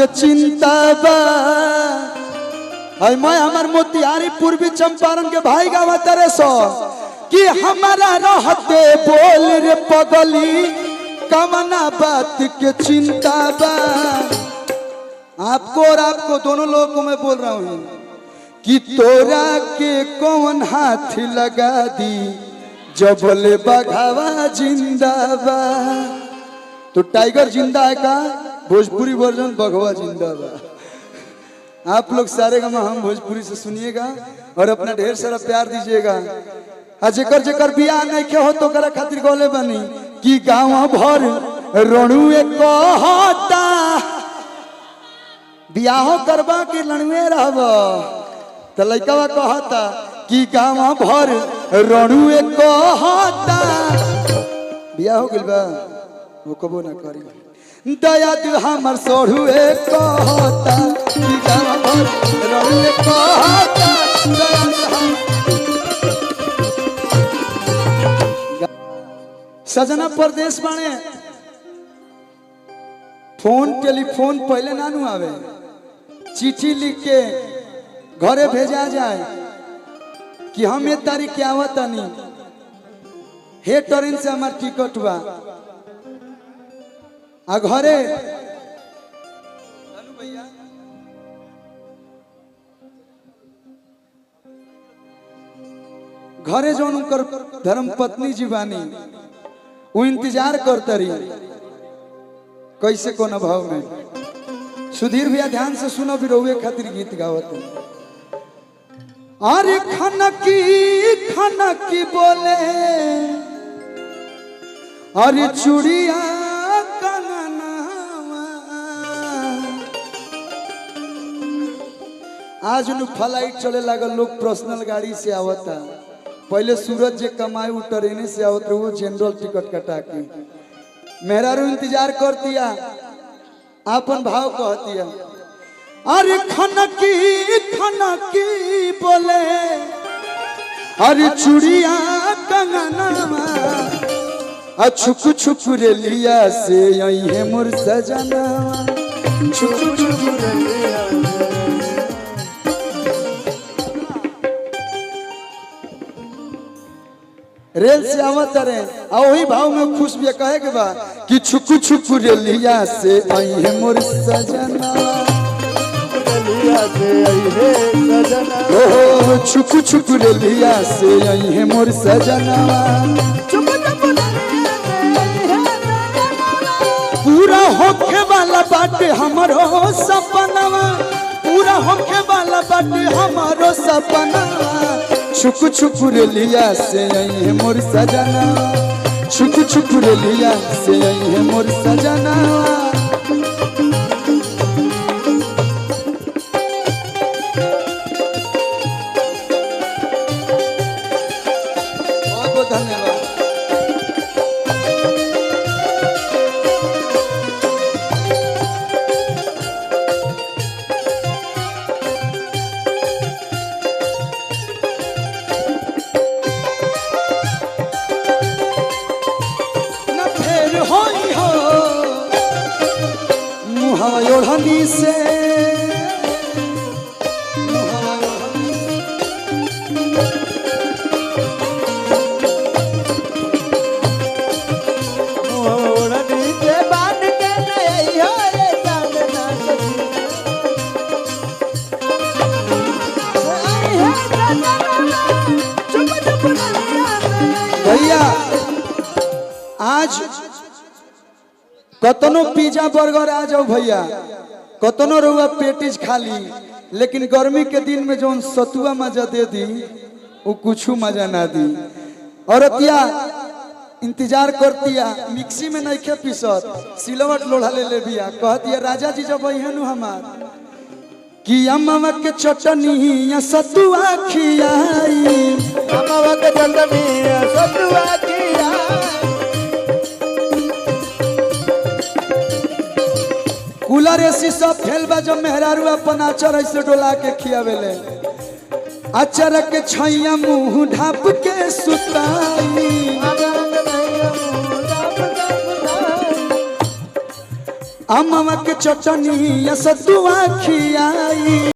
के चिंता बा। मैं हमार मोतिहारी पूर्वी चंपारण के भाई गावा तेरे सो कि हमारा रहते बोल रे पगली कमना बात के चिंता बा। आपको और आपको दोनों लोगों को मैं बोल रहा हूँ कि तोरा के कौन हाथ लगा दी जबले बघावा जिंदा बा। तो टाइगर जिंदा है का भोजपुरी वर्जन बघवा जिंदा बा। आप लोग सारे गामा हम भोजपुरी से सुनिएगा और अपना ढेर सारा प्यार दीजिएगा। जेकर जेकर बियाह नहीं के हो तो करा खातिर गोले बनी कि गाँव भर रणुए कहता बियाहो करबा के लड़ुए रहब। तो लड़का कहता कि गाँव भर रणुए कहता बियाह हो गइल बा वो कबो ना करी दया दु हमर सोढ़ुए कहता कि गाँव भर रणुए कहता दया सजना परदेश बाणे फोन टेलीफोन पहले नानू आवे चिट्ठी लिख के घरे भेजा जाए कि हम ये तारीख के आवतनी हे ट्रेन से हमार टिकट बा आ घरे घरे जो उनकर धर्म पत्नी जीवानी वो इंतजार करतरी कैसे कोन भाव में। सुधीर भैया ध्यान से सुनो भी रोवे खातिर गीत गावत। अरे खनकी बोले अरे चूड़िया कंगनवा। आज उन फ्लाइट चले लागल लोग पर्सनल गाड़ी से आवता। पहले सूरज जे कमाए वो ट्रेन से आवत वो जनरल टिकट कटा के मेहरारू इंतजार करतिया आपन भाव कहतिया। अरे खनकी बोले अरे चूड़िया कंगनवा छुक छुक रे लिया से यही है मोर सजनवा छुक छुक रे लिया। रेल से आवत रहे आ वही भाव में खुश भी कहे के बा कि छुकु छुकु रेलिया से आई है मोर सजना ओ छुकु छुकु रेलिया से आई है मोर सजना। पूरा होखे वाला बाटे हमारो सपनवा पूरा होखे वाला बाटे हमारो सपनवा छुक छुक रेलिया से आई है मोर सजना छुक छुक रेलिया से आई है मोर सजना। बहुत बहुत धन्यवाद। ओढ़नी से ओढ़नी से बांध के नहीं हो रे भैया आज कतनो पिज्जा बर्गर आ जाओ भैया कतनो रुआ पेटिस खाली लेकिन गर्मी के दिन में जो सतुआ मजा दे दी वो कुछ मजा ना दी। औरतिया इंतजार करतिया मिक्सी में नहीं खे पीसत सिलवट लोढ़ा ले बिया कहतिया राजा जी जब अहनु हमार कि अम्मा के चटनी सतुआ खियाई अम्मा के चटनी सतुआ खियाई। कूलर एसी सब फेल बा जब मेहरारू अपन आचर ऐसे डोला के खियावेले अचार के छैया मुंह ढाप के सुताई अमवा के चटनी सतुआ खियाई।